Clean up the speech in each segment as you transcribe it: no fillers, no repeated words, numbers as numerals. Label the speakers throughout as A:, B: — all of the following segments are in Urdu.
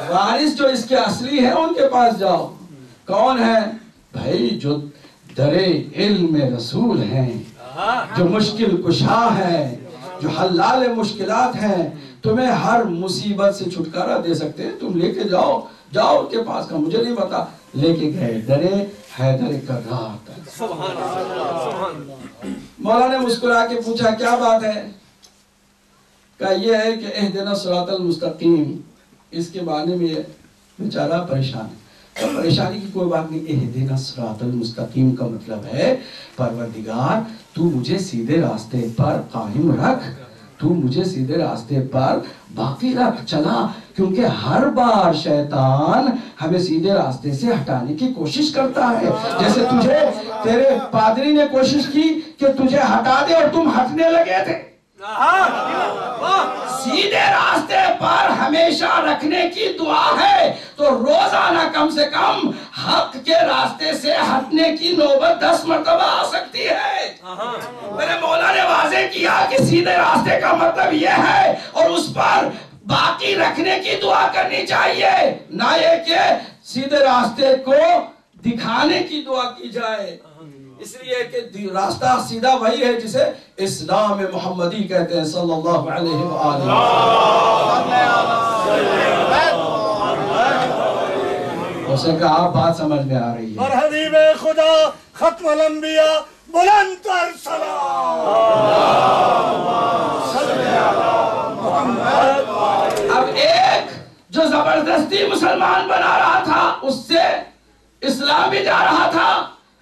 A: وارث جو اس کے اصلی ہیں ان کے پاس جاؤ. کون ہے بھائی؟ جو در علم رسول ہیں، جو مشکل کشا ہیں، جو حلال مشکلات ہیں، تمہیں ہر مصیبت سے چھٹکارا دے سکتے ہیں. تم لے کے جاؤ ان کے پاس کا. مجھے نہیں پتا، لے کے گئے در حیدر کرار تک. مولا نے مسکرا کے پوچھا کیا بات ہے؟ کہا یہ ہے کہ اہدنا الصراط المستقیم. اس کے معنی میں بیچارہ پریشان ہے. پریشانی کی کوئی بات نہیں. اہدنا الصراط المستقیم کا مطلب ہے پروردگار تو مجھے سیدھے راستے پر قائم رکھ، تو مجھے سیدھے راستے پر باقی رکھ چلا. کیونکہ ہر بار شیطان ہمیں سیدھے راستے سے ہٹانے کی کوشش کرتا ہے. جیسے تجھے تیرے پادری نے کوشش کی کہ تجھے ہٹا دے اور تم ہٹنے لگے تھے. سیدھے راستے پر ہمیشہ رکھنے کی دعا ہے تو روزانہ کم سے کم حق کے راستے سے ہٹنے کی نوبت 10 مرتبہ آ سکتی ہے. میرے مولا نے واضح کیا کہ سیدھے راستے کا مطلب یہ ہے اور اس پر باقی رکھنے کی دعا کرنی چاہیے، نہ یہ کہ سیدھے راستے کو دکھانے کی دعا کی جائے. اس لیے کہ راستہ سیدھا وہی ہے جسے اسلام محمدی کہتے ہیں صلی اللہ علیہ وآلہ. اسے کہا آپ بات سمجھ میں آ رہی ہے.
B: اور حبیب خدا ختم الانبیاء بلند تر سلام.
A: اب ایک جو زبردستی مسلمان بنا رہا تھا اس سے اسلام بھی جا رہا تھا،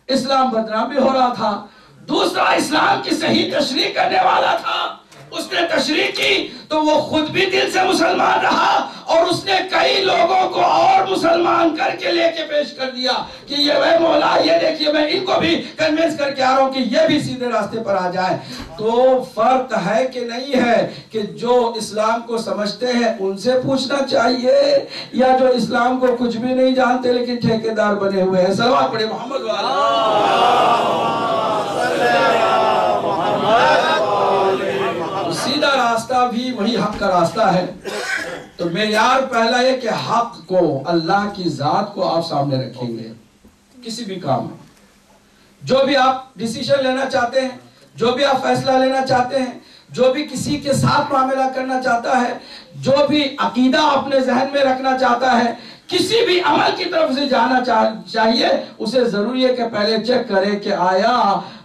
A: اسلام بدنام بھی ہو رہا تھا. دوسرا اسلام کی صحیح تشریح کرنے والا تھا، اس نے تشریح کی تو وہ خود بھی دل سے مسلمان رہا اور اس نے کئی لوگوں کو اور مسلمان کر کے لے کے پیش کر دیا کہ یہ وہ مولا یہ دیکھیے میں ان کو بھی کنونس کر کے آ رہا ہوں کہ یہ بھی سیدھے راستے پر آ جائے. تو فرق ہے کہ نہیں ہے کہ جو اسلام کو سمجھتے ہیں ان سے پوچھنا چاہیے یا جو اسلام کو کچھ بھی نہیں جانتے لیکن ٹھیکیدار بنے ہوئے ہیں. صلوات پڑھیں محمد سیدھا راستہ بھی وہی حق کا راستہ ہے. تو معیار پہلا ہے کہ حق کو، اللہ کی ذات کو آپ سامنے رکھیں گے کسی بھی کام میں. جو بھی آپ ڈیسیشن لینا چاہتے ہیں، جو بھی آپ فیصلہ لینا چاہتے ہیں، جو بھی کسی کے ساتھ معاملہ کرنا چاہتا ہے، جو بھی عقیدہ اپنے ذہن میں رکھنا چاہتا ہے، کسی بھی عمل کی طرف سے جانا چاہیے، اسے ضروری ہے کہ پہلے چیک کرے کہ آیا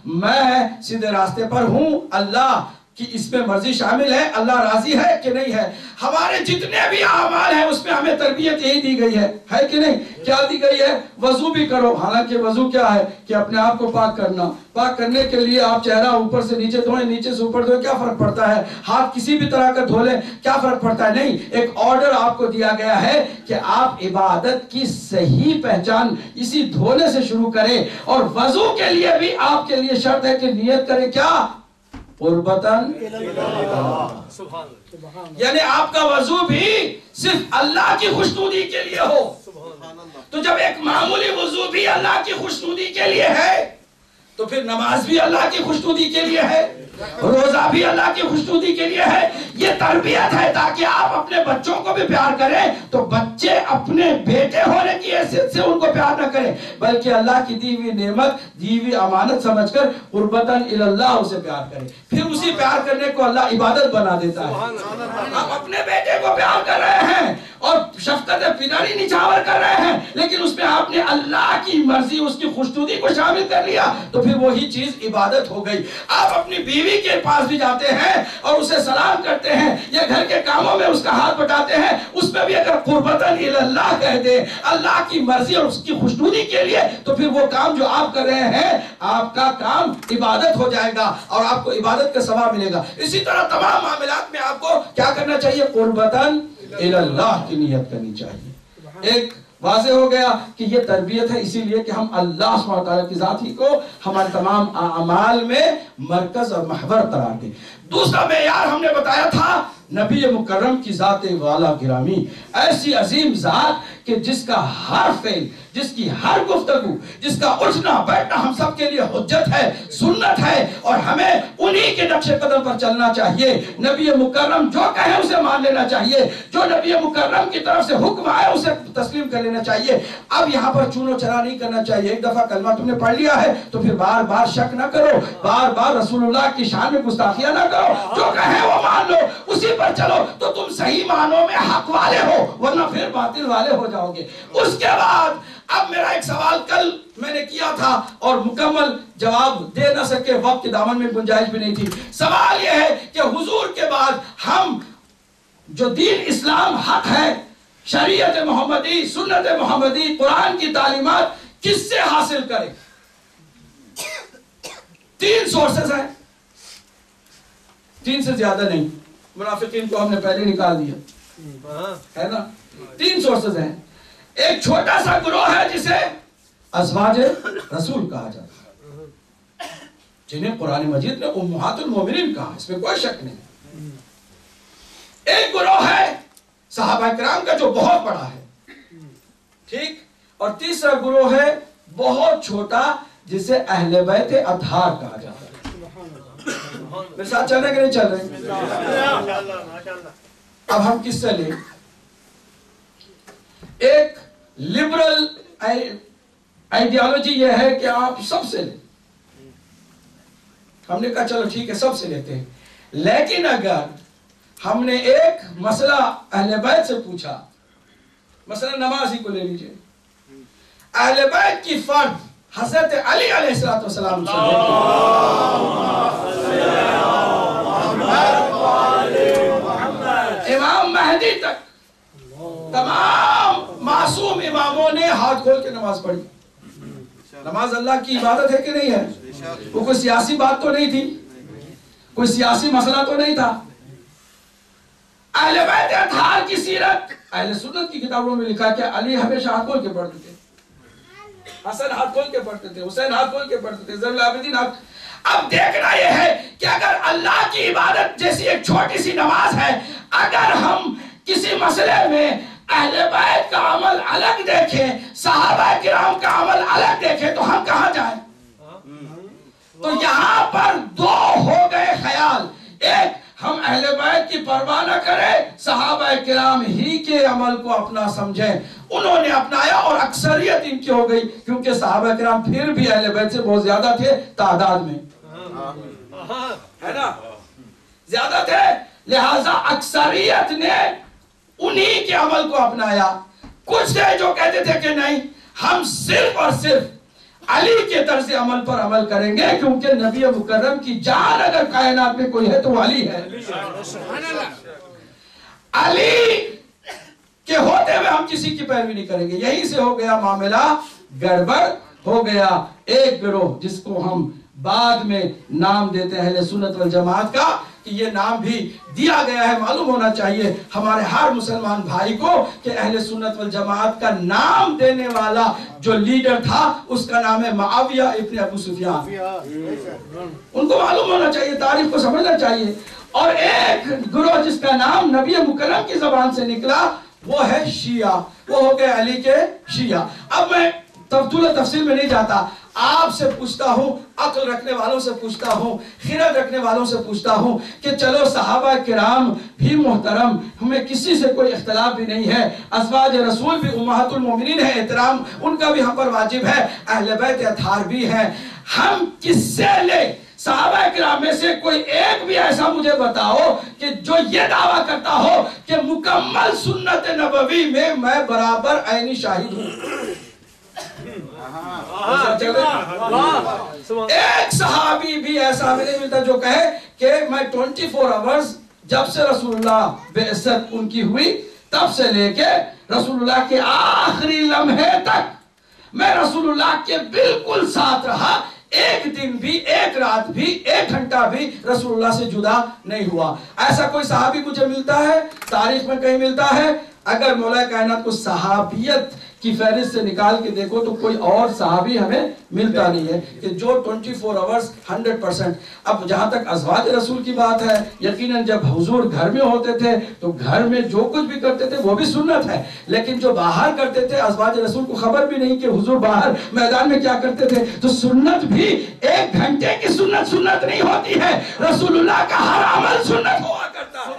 A: میں سیدھے راستے پر ہوں، اللہ کہ اس میں مرضی شامل ہے، اللہ راضی ہے کہ نہیں ہے. ہمارے جتنے بھی اعمال ہیں اس میں ہمیں تربیت یہی دی گئی ہے کہ نہیں؟ کیا دی گئی ہے؟ وضو بھی کرو. حالانکہ وضو کیا ہے کہ اپنے آپ کو پاک کرنا. پاک کرنے کے لیے آپ چہرہ اوپر سے نیچے دھوئیں، نیچے سے اوپر دھوئیں، کیا فرق پڑتا ہے؟ ہاتھ کسی بھی طرح کا دھو لیں، کیا فرق پڑتا ہے؟ نہیں. ایک آرڈر آپ کو دیا گیا ہے کہ آپ عبادت کی صحیح پہچان اسی دھونے سے شروع کریں. اور وضو کے لیے بھی آپ کے لیے شرط ہے کہ نیت کریں کیا؟ قربتاً، یعنی آپ کا وضو بھی صرف اللہ کی خوشنودی کے لیے ہو. تو جب ایک معمولی وضو بھی اللہ کی خوشنودی کے لیے ہے تو پھر نماز بھی اللہ کی خوشنودی کے لیے ہے، روزہ بھی اللہ کی خوشنودی کے لیے ہے. یہ تربیت ہے تاکہ آپ اپنے بچوں کو بھی پیار کریں تو بچے اپنے بیٹے ہونے کی حیثیت سے ان کو پیار نہ کریں بلکہ اللہ کی دی ہوئی نعمت، دی ہوئی امانت سمجھ کر قربتاً اللہ اسے پیار کریں. پھر اسی پیار کرنے کو اللہ عبادت بنا دیتا ہے. آپ اپنے بیٹے کو پیار کر رہے ہیں اور شفقت پدری نچھاور کر رہے ہیں لیکن اس میں آپ نے اللہ کی مرضی، اس کی خوشنودی کو شامل کر لیا تو پھر وہی چیز عبادت ہو گئی. آپ اپنی بیوی کے پاس بھی جاتے ہیں اور اسے سلام کرتے ہیں یا گھر کے کاموں میں اس کا ہاتھ بٹاتے ہیں، اس میں بھی اگر قربتاً اللہ کہہ دیں اللہ کی مرضی اور اس کی خوشنودی کے لیے تو پھر وہ کام جو آپ کر رہے ہیں آپ کا کام عبادت ہو جائے گا اور آپ کو عبادت کا ثواب ملے گا. اسی طرح تمام معاملات میں آپ کو کیا کرنا چاہیے؟ قربتاً اللہ کی نیت کرنی چاہیے. ایک واضح ہو گیا کہ یہ تربیت ہے اسی لیے کہ ہم اللہ سبحانہ وتعالی کی ذات ہی کو ہمارے تمام اعمال میں مرکز اور محور قرار دیں. دوسرا معیار ہم نے بتایا تھا نبی مکرم کی ذات والا گرامی، ایسی عظیم ذات کہ جس کا ہر فعل، جس کی ہر گفتگو، جس کا اٹھنا بیٹھنا ہم سب کے لیے حجت ہے، سنت ہے، اور ہمیں انہی کے نقش قدم پر چلنا چاہیے۔ نبی مکرم جو کہے اسے مان لینا چاہیے، جو نبی مکرم کی طرف سے حکم آئے اسے تسلیم کر لینا چاہیے۔ اب یہاں پر چونو چرا نہیں کرنا چاہیے۔ ایک دفعہ کلمہ تم نے پڑھ لیا ہے تو پھر بار بار شک نہ کرو، بار بار رسول اللہ کی شان میں گستاخیاں نہ کرو، جو کہے وہ مان لو، اسی پر چلو تو تم صحیح معنوں میں حق والے ہو، ورنہ پھر باطل والے ہو جاؤ گے۔ اس کے بعد اب میرا ایک سوال کل میں نے کیا تھا اور مکمل جواب دے نہ سکے، وقت کے دامن میں گنجائش بھی نہیں تھی۔ سوال یہ ہے کہ حضور کے بعد ہم جو دین اسلام حق ہے، شریعت محمدی، سنت محمدی، قرآن کی تعلیمات کس سے حاصل کریں؟ 3 سورسز ہیں، 3 سے زیادہ نہیں، منافقین کو ہم نے پہلے نکال دیا ہے نا۔ 3 سورسز ہیں۔ ایک چھوٹا سا گروہ ہے جسے ازواج رسول کہا جاتا ہے، جنہیں قرآن مجید نے امہات المومنین کہا، اس میں کوئی شک نہیں۔ ایک گروہ ہے صحابہ کرام کا جو بہت بڑا ہے، ٹھیک، اور تیسرا گروہ ہے بہت چھوٹا جسے اہل بیت اطہار کہا جاتا ہے۔ میرے ساتھ چل رہے کہ نہیں چل رہے؟ اب ہم کس سے لیں؟ ایک لبرل آئیڈیالوجی یہ ہے کہ آپ سب سے لیں۔ ہم نے کہا چلو ٹھیک ہے سب سے لیتے ہیں، لیکن اگر ہم نے ایک مسئلہ اہل بیت سے پوچھا، مثلا نماز ہی کو لے لیجئے، اہل بیت کی فرد حضرت علی علیہ السلام امام مہدی تک تمام معصوم اماموں نے ہاتھ کھول کے نماز پڑھی۔ نماز اللہ کی عبادت ہے کہ نہیں ہے؟ وہ کوئی سیاسی بات تو نہیں تھی، کوئی سیاسی مسئلہ تو نہیں تھا۔ اہل بیت اطہار کی سیرت اہل سنت کی کتابوں میں لکھا کہ علی ہمیشہ ہاتھ کھول کے پڑھتے تھے، حسن ہاتھ کھول کے پڑھتے تھے، حسین ہاتھ کھول کے پڑھتے تھے، زین العابدین ہاتھ۔ اب دیکھنا یہ ہے کہ اگر اللہ کی عبادت جیسی ایک چھوٹی سی نماز ہے، اگر ہم کسی مسئلے میں اہل بیت کا عمل الگ دیکھیں، صحابہ کرام کا عمل الگ دیکھیں تو ہم کہاں جائیں؟ تو یہاں پر 2 ہو گئے خیال۔ ایک، ہم اہل بیت کی پرواہ نہ کریں، صحابہ کرام ہی کے عمل کو اپنا سمجھیں، انہوں نے اپنایا اور اکثریت ان کی ہو گئی، کیونکہ صحابہ کرام پھر بھی اہل بیت سے بہت زیادہ تھے تعداد میں، ہے نا، زیادہ تھے، لہٰذا اکثریت نے انہی کے عمل کو اپنایا۔ کچھ تھے جو کہتے تھے کہ نہیں، ہم صرف اور صرف علی کے طرز عمل پر عمل کریں گے، کیونکہ نبی مکرم کی جان اگر کائنات میں کوئی ہے تو علی ہے۔ علی کے ہوتے ہوئے ہم کسی کی پیروی نہیں کریں گے۔ یہیں سے ہو گیا معاملہ گڑبڑ ہو گیا۔ ایک گروہ جس کو ہم بعد میں نام دیتے ہیں اہل سنت والجماعت کا، کہ یہ نام بھی دیا گیا ہے، معلوم ہونا چاہیے ہمارے ہر مسلمان بھائی کو کہ اہل سنت والجماعت کا نام دینے والا جو لیڈر تھا اس کا نام ہے معاویہ ابن ابو سفیان۔ ان کو معلوم ہونا چاہیے، تاریخ کو سمجھنا چاہیے۔ اور ایک گروہ جس کا نام نبی مکرم کی زبان سے نکلا وہ ہے شیعہ، وہ ہو گئے علی کے شیعہ۔ اب میں تفصیل میں نہیں جاتا، آپ سے پوچھتا ہوں، عقل رکھنے والوں سے پوچھتا ہوں، خرد رکھنے والوں سے پوچھتا ہوں کہ چلو صحابہ کرام بھی محترم، ہمیں کسی سے کوئی اختلاف بھی نہیں ہے، ازواج رسول بھی امہات المومنین ہے، احترام ان کا بھی ہم پر واجب ہے، اہل بیت اطہار بھی ہیں، ہم کس سے لیں؟ صحابہ کرام میں سے کوئی ایک بھی ایسا مجھے بتاؤ کہ جو یہ دعویٰ کرتا ہو کہ مکمل سنت نبوی میں میں برابر عینی شاہد ہوں۔ ایک صحابی بھی ایسا ہمیں نہیں ملتا جو کہے کہ میں 24 آورز جب سے رسول اللہ بعثت ان کی ہوئی تب سے لے کے رسول اللہ کے آخری لمحے تک میں رسول اللہ کے بالکل ساتھ رہا، ایک دن بھی، ایک رات بھی، ایک گھنٹہ بھی رسول اللہ سے جدا نہیں ہوا۔ ایسا کوئی صحابی مجھے ملتا ہے؟ تاریخ میں کہیں ملتا ہے؟ اگر مولا کائنات کو صحابیت کی فہرست سے نکال کے دیکھو تو کوئی اور صحابی ہمیں ملتا نہیں ہے کہ جو 24 آورز 100%. اب جہاں تک ازواج رسول کی بات ہے، یقیناً جب حضور گھر میں ہوتے تھے تو گھر میں جو کچھ بھی کرتے تھے وہ بھی سنت ہے، لیکن جو باہر کرتے تھے ازواج رسول کو خبر بھی نہیں کہ حضور باہر میدان میں کیا کرتے تھے. تو سنت بھی 1 گھنٹے کی سنت نہیں ہوتی ہے، رسول اللہ کا ہر عمل سنت ہوا کرتا ہے،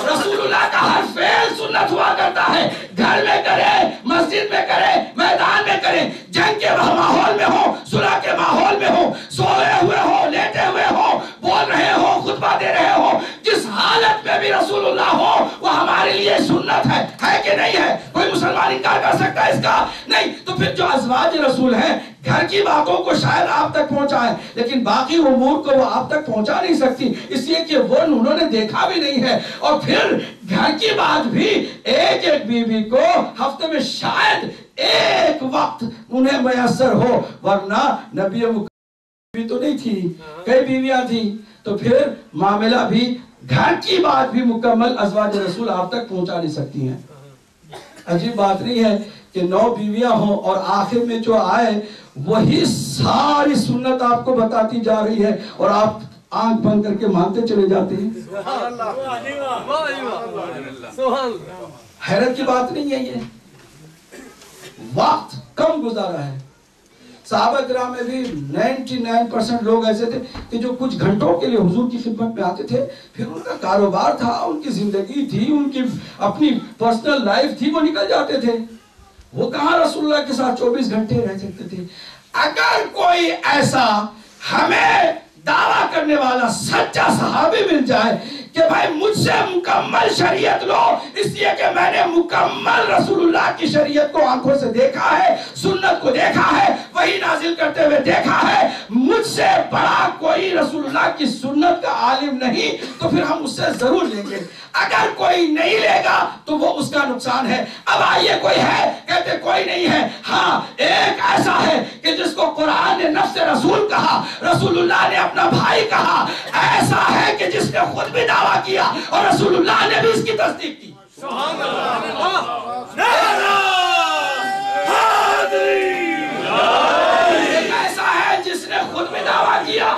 A: رسول اللہ کا ہر فعل سنت ہوا کرتا ہے. گھر میں کرے، مسجد میں کرے، میدان میں کرے، جنگ کے ماحول میں ہو، صلح کے ماحول میں ہو، سوئے ہوئے ہو، لیٹے ہوئے ہو، بول رہے ہو، خطبہ دے رہے ہو، جس حالت میں بھی رسول اللہ ہو وہ ہمارے لیے سنت ہے کہ نہیں ہے؟ کوئی مسلمان انکار کر سکتا ہے اس کا؟ نہیں. تو پھر جو ازواج رسول ہیں گھر کی باتوں کو شاید آپ تک پہنچائیں، لیکن باقی امور کو وہ آپ تک پہنچا نہیں سکتی، اس لیے کہ وہ انہوں نے دیکھا بھی نہیں ہے. اور پھر گھر کی بات بھی ایک بیوی کو ہفتے میں شاید ایک وقت انہیں میسر ہو، ورنہ نبی بھی تو نہیں تھی، کئی بیویاں تھیں. تو پھر معاملہ بھی گھر کی بات بھی مکمل ازواج رسول آپ تک پہنچا نہیں سکتی ہیں. عجیب بات نہیں ہے کہ 9 بیویاں ہوں اور آخر میں جو آئے وہی ساری سنت آپ کو بتاتی جا رہی ہے اور آپ آنکھ بند کر کے مانتے چلے جاتے ہیں. حیرت کی بات نہیں ہے. یہ وقت کم گزارا ہے. صحابہ کرام میں بھی 99% لوگ ایسے تھے کہ جو کچھ گھنٹوں کے لیے حضور کی خدمت میں آتے تھے، پھر ان کا کاروبار تھا، ان کی زندگی تھی، ان کی اپنی پرسنل لائف تھی، وہ نکل جاتے تھے. وہ کہاں رسول اللہ کے ساتھ 24 گھنٹے رہ سکتے تھے. اگر کوئی ایسا ہمیں دعویٰ کرنے والا سچا صحابی مل جائے کہ بھائی مجھ سے مکمل شریعت لو، اس لیے کہ میں نے مکمل رسول اللہ کی شریعت کو آنکھوں سے دیکھا ہے، سنت کو دیکھا ہے، وہی نازل کرتے ہوئے دیکھا ہے، مجھ سے بڑا کوئی رسول اللہ کی سنت کا عالم نہیں، تو پھر ہم اس سے ضرور لیں گے. اگر کوئی نہیں لے گا تو وہ اس کا نقصان ہے. اب آئیے کوئی ہے، کہتے کوئی نہیں ہے. ہاں ایک ایسا ہے کہ جس کو قرآن نے نفس رسول کہا، رسول اللہ نے اپنا بھائی کہا، ایسا ہے کہ جس نے خود بھی دعویٰ کیا اور رسول اللہ نے بھی اس کی تصدیق کی. سبحان اللہ. ایک ایسا ہے جس نے خود بھی دعویٰ کیا،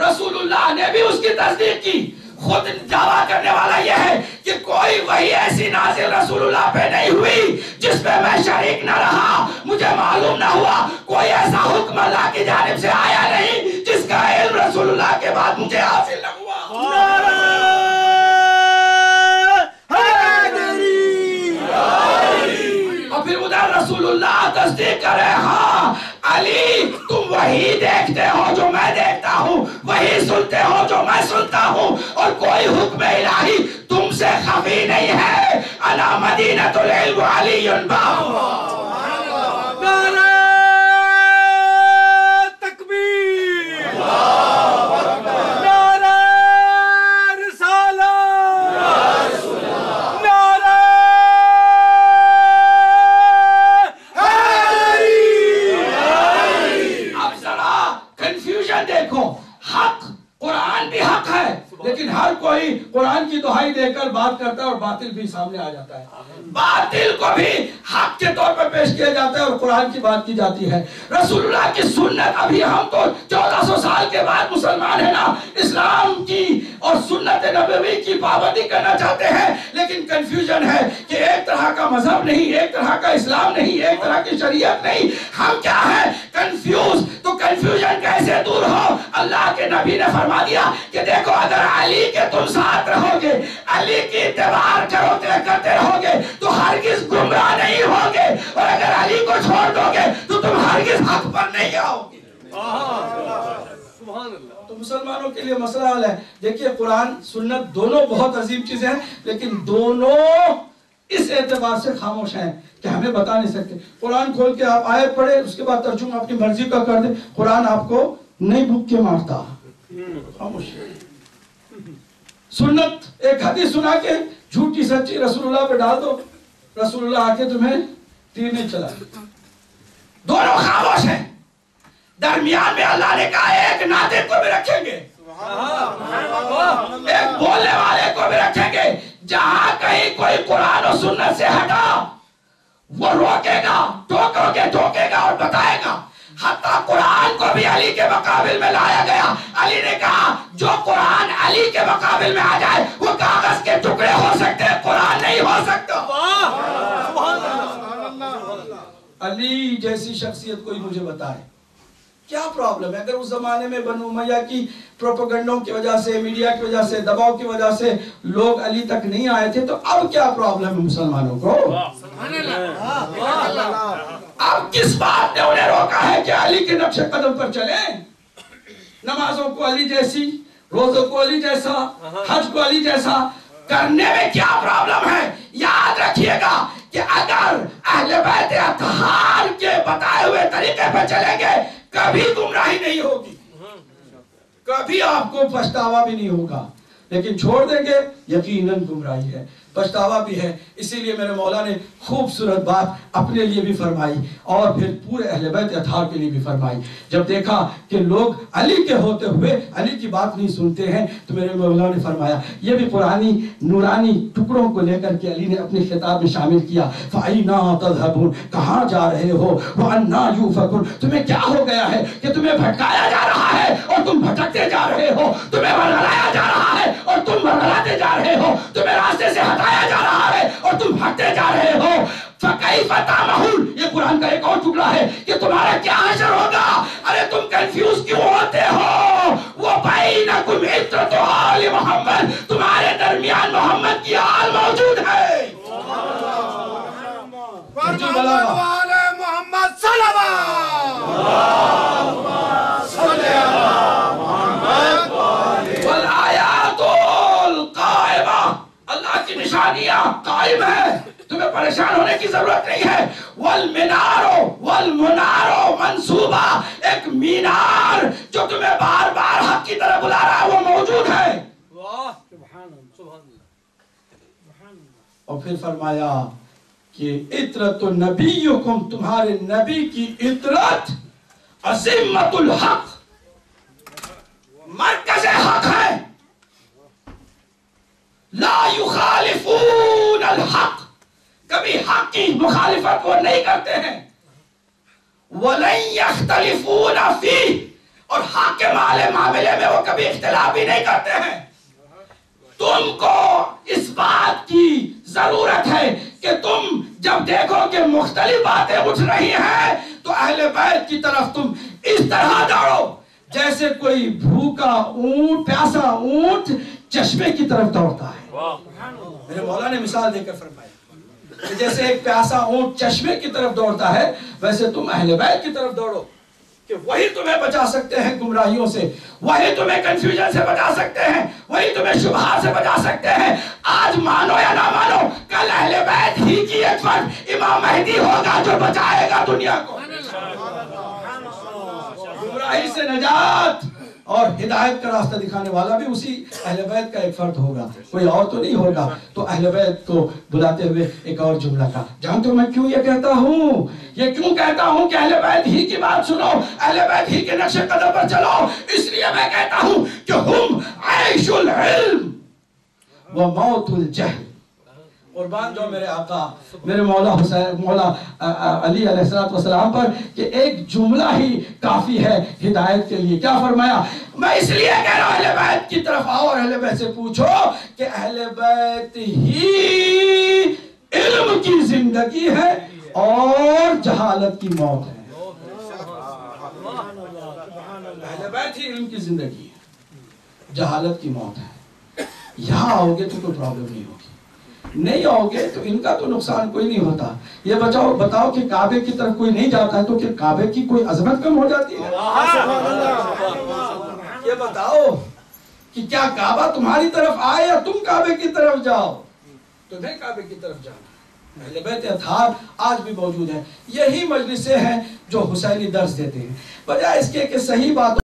A: رسول اللہ نے بھی اس کی تصدیق کی. خود دعویٰ کرنے والا یہ ہے کہ کوئی وحی ایسی نازل رسول اللہ پہ نہیں ہوئی جس پہ میں شریک نہ رہا، مجھے معلوم نہ ہوا، کوئی ایسا حکم اللہ کی جانب سے آیا نہیں جس کا علم رسول اللہ کے بعد مجھے حاصل نہ ہوا. اور پھر ادھر رسول اللہ تصدیق کرے، ہاں علی تم وہی دیکھتے ہو جو میں دیکھتا ہوں، وہی سنتے ہو جو میں سنتا ہوں، اور کوئی حکم الہی تم سے خفی نہیں ہے. انا مدینۃ العلم علی باب. قرآن کی دہائی دے کر بات کرتا ہے اور باطل بھی سامنے آ جاتا ہے. باطل کو بھی حق کے طور پر پیش کیا جاتا ہے اور قرآن کی بات کی جاتی ہے. رسول اللہ کی سنت، ابھی ہم تو 1400 سال کے بعد مسلمان ہیں نا، اسلام کی اور سنت نبوی کی پابندی کرنا چاہتے ہیں، لیکن کنفیوژن ہے کہ ایک طرح کا مذہب نہیں، ایک طرح کا اسلام نہیں، ایک طرح کی شریعت نہیں. ہم کیا ہے؟ کنفیوز. تو کنفیوژن کیسے دور ہو؟ اللہ کے نبی نے فرما دیا کہ دیکھو اگر علی کے تم ساتھ رہو گے، علی کی اتباع کرتے رہو گے تو ہرگز گمراہ نہیں ہوگے، اور اگر علی کو چھوڑ دو گے تو تم ہرگز حق پر نہیں آؤ گے. تو مسلمانوں کے لیے مسئلہ حل ہے. دیکھیے قرآن سنت دونوں بہت عظیم چیزیں ہیں، لیکن دونوں اس اعتبار سے خاموش ہیں کہ ہمیں بتا نہیں سکتے. قرآن کھول کے آپ آیت پڑھے، اس کے بعد ترجمہ اپنی مرضی کا کر دیں، قرآن آپ کو نہیں بھوک کے مارتا. خاموش. سنت ایک حدیث سنا کے جھوٹی سچی رسول اللہ پہ ڈال دو، رسول اللہ آ کے تمہیں تیر نہیں چلا. دونوں خاموش ہیں. درمیان میں اللہ نے کہا ایک ناطق کو بھی رکھیں گے. ایک بولنے والے کو بھی رکھیں گے، جہاں کہیں کوئی قرآن و سنت سے ہٹا وہ روکے گا، ٹوکے گا اور بتائے گا۔ حتیٰ قرآن کو بھی علی کے مقابل میں لایا گیا۔ علی نے کہا جو قرآن علی کے مقابل میں آ جائے وہ کاغذ کے ٹکڑے ہو سکتے ہیں، قرآن نہیں ہو سکتا۔ علی جیسی شخصیت کوئی مجھے بتائے کیا پرابلم ہے؟ اگر اس زمانے میں بنو امیہ کی پروپیگنڈوں کی وجہ سے، میڈیا کی وجہ سے، دباؤ کی وجہ سے لوگ علی تک نہیں آئے تھے، تو اب کیا پرابلم ہے مسلمانوں کو؟ اب کس بات نے انہیں روکا ہے کہ علی کے نقش قدم پر چلیں؟ نمازوں کو علی جیسی، روزوں کو علی جیسا، حج کو علی جیسا کرنے میں کیا پرابلم ہے؟ یاد رکھیے گا کہ اگر اہل بیت اطہار کے بتائے ہوئے طریقے پر چلیں گے کبھی گمراہی نہیں ہوگی، کبھی آپ کو پچھتاوا بھی نہیں ہوگا، لیکن چھوڑ دیں گے یقیناً گمراہی ہے، پچھتاوا بھی ہے۔ اسی لیے میرے مولا نے خوبصورت بات اپنے لیے بھی فرمائی اور پھر پورے اہل بیت اطہار کے لیے بھی فرمائی۔ جب دیکھا کہ لوگ علی کے ہوتے ہوئے علی کی بات نہیں سنتے ہیں تو میرے مولا نے فرمایا، یہ بھی پرانی نورانی ٹکڑوں کو لے کر کے علی نے اپنے خطاب میں شامل کیا۔ فَأَيْنَا تَذْهَبُونَ، کہاں جا رہے ہو؟ وَأَنَّا يُؤْفَكُونَ، تمہیں کیا ہو گیا ہے کہ تمہیں بھٹکایا جا رہا ہے اور تم بھٹکتے جا رہے ہو، تمہیں ورگلایا جا رہا ہے اور تم ورگلاتے جا رہے ہو، تمہیں راستے سے ہٹایا جا رہا ہے اور تم ہٹتے جا رہے ہو۔ فَكَيْفَ تَعْمَهُونَ، یہ قرآن کا ایک اور ٹکڑا ہے کہ تمہارا کیا حشر ہوگا؟ ارے تم کنفیوز کیوں ہوتے ہو؟ وَبَيْنَكُمْ عِتْرَةُ آلِ محمد، تمہارے درمیان محمد کی آل موجود ہے۔
B: محمد صلی
A: والآیات القائمہ، اللہ کی نشانیاں قائم ہیں، تمہیں پریشان ہونے کی ضرورت نہیں ہے۔ والمنار منصوبہ، ایک مینار جو تمہیں بار بار حق کی طرف بلا رہا ہے وہ موجود ہے۔ اور پھر فرمایا کہ عطرت نبیکم، تمہارے نبی کی عطرت عظمت الحق، مرکز حق ہے، لا یخالفون الحق، کبھی حق کی مخالفت وہ نہیں کرتے ہیں، وَلَن يَخْتَلِفُونَ فِيهِ، اور حق کے معاملے میں وہ کبھی اختلاف بھی نہیں کرتے ہیں۔ تم کو اس بات کی ضرورت ہے کہ تم جب دیکھو کہ مختلف باتیں اٹھ رہی ہیں تو اہل بیت کی طرف تم اس طرح دوڑو جیسے کوئی بھوکا اونٹ، پیاسا اونٹ چشمے کی طرف دوڑتا ہے۔ میرے مولا نے مثال دے کر فرمایا کہ جیسے ایک پیاسا اونٹ چشمے کی طرف دوڑتا ہے ویسے تم اہل بیت کی طرف دوڑو، کہ وہی تمہیں بچا سکتے ہیں گمراہیوں سے، وہی تمہیں کنفیوژن سے بچا سکتے ہیں، وہی تمہیں شبہات سے بچا سکتے ہیں۔ آج مانو یا نہ مانو، کل اہل بیت ہی کی ایک فرد امام مہدی ہوگا جو بچائے گا دنیا کو، گمراہی سے نجات اور ہدایت کا راستہ دکھانے والا بھی اسی اہل بیت کا ایک فرد ہوگا، کوئی اور تو نہیں ہوگا۔ تو اہل بیت کو بلاتے ہوئے ایک اور جملہ کا، جانتے ہو میں کیوں یہ کہتا ہوں؟ یہ کیوں کہتا ہوں کہ اہل بیت ہی کی بات سنو، اہل بیت ہی کے نقش قدم پر چلو؟ اس لیے میں کہتا ہوں کہ ہم عیش العلم و موت الجہل۔ قربان جو میرے آقا میرے مولا علی علیہ السلام پر کہ ایک جملہ ہی کافی ہے ہدایت کے لیے۔ کیا فرمایا؟ میں اس لیے کہہ رہا ہوں اہل بیت کی طرف آؤ اور اہل بیت سے پوچھو کہ اہل بیت ہی علم کی زندگی ہے اور جہالت کی موت ہے۔ اہل بیت ہی علم کی زندگی ہے، جہالت کی موت ہے۔ یہاں آؤ گے تو کوئی پرابلم نہیں ہوگی، نہیں آؤ گے تو ان کا تو نقصان کوئی نہیں ہوتا۔ یہ بتاؤ کہ کعبے کی طرف کوئی نہیں جاتا ہے تو کہ کعبے کی کوئی عظمت کم ہو جاتی ہے؟ یہ بتاؤ کہ کیا کعبہ تمہاری طرف آئے یا تم کعبے کی طرف جاؤ؟ تمہیں کعبے کی طرف جانا۔ اہل بیت اطہار آج بھی موجود ہیں، یہی مجلسیں ہیں جو حسینی درس دیتے ہیں، بجائے اس کے کہ صحیح بات